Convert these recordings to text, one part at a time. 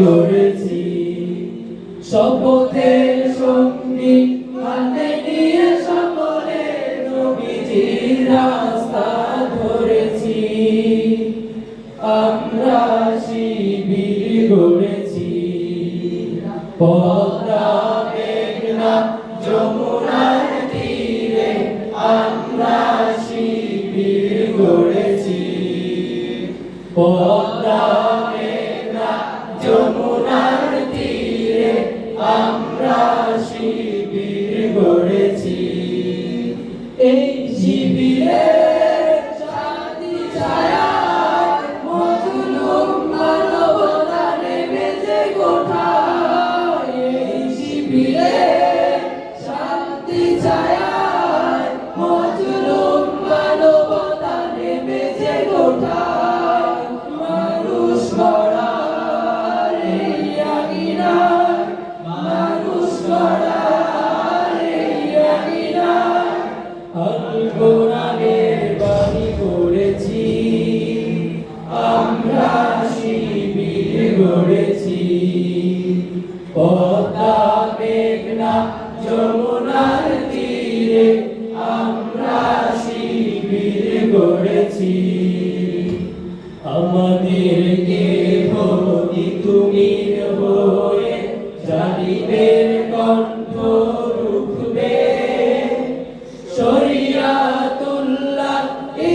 গড়েছি। শপথের সঙ্গী হাতে নিয়ে সকলে নবীজির রাস্তা ধরেছি। আমরা শিবির গড়েছি, পদ্মা মেঘনা যমুনার তীরে আমরা শিবির গড়েছি। পদ্মা মেঘনা যমুনার তীরে আমরা শিবির গড়েছি। এই শিবিরে শান্তি ছায়ায় মজলুম মানবতা নেমেছে কোথায়। এই শিবিরে শান্তি ছায়ায় মজলুম মানবতা নেমেছে কোথায়। মানুষ গড়ার এই আঙিনায়, মানুষ গড়ার এই আঙিনায় আল কোরআনের বাণী করেছি। আমরা শিবির গড়েছি। পদ্মা মেঘনা যমুনার তীরে আমরা শিবির গড়েছি। আমাদেরকে ভক্তি তুমি হয়ে জালিমের কণ্ঠ রুখবে। শরিয়াতুল্লাহ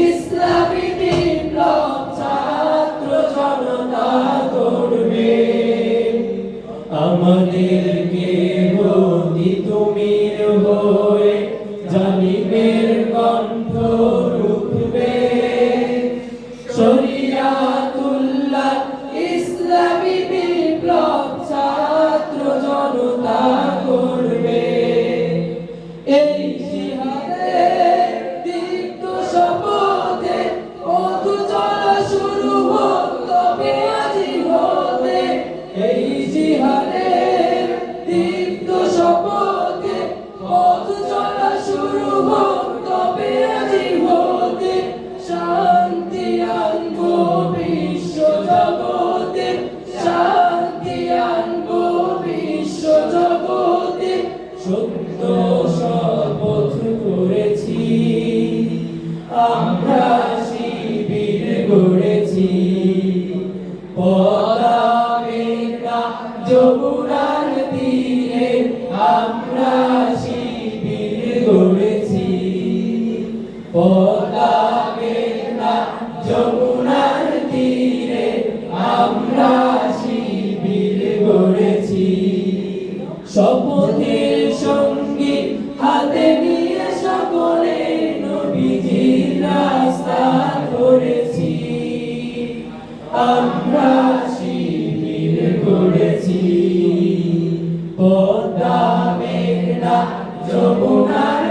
ইসলামী বিপ্লব ছাত্র জনতা করবে। আমাদেরকে ভক্তি তুমি হয়ে জালিমের কণ্ঠ রুখবে। শরিয়াতুল্লাহ ইসলামী বিপ্লব ছাত্র জনতা করবে। এই জিহাদের দীপ্ত শপথে পথ চলা শুরু হোক তবে আজি হতে। এই জিহাদের দীপ্ত শপথে পথ চলা শুরু হোক তবে আজি হতে। শান্তি আনবো বিশ্ব জগতে, শান্তি আনবো বিশ্ব জগতে। সত্য শপথ করেছি, আমরা শিবির গড়েছি। পদ্মা মেঘনা যমুনার তীরে আমরা শিবির গড়েছি। পদ্মা মেঘনা যমুনার তীরে আমরা শিবির গড়েছি। শপথের সঙ্গী হাতে নিয়ে সকলে নবীজির রাস্তা ধরেছি। আমরা শিবির গড়েছি। পদ্মা মেঘনা যমুনার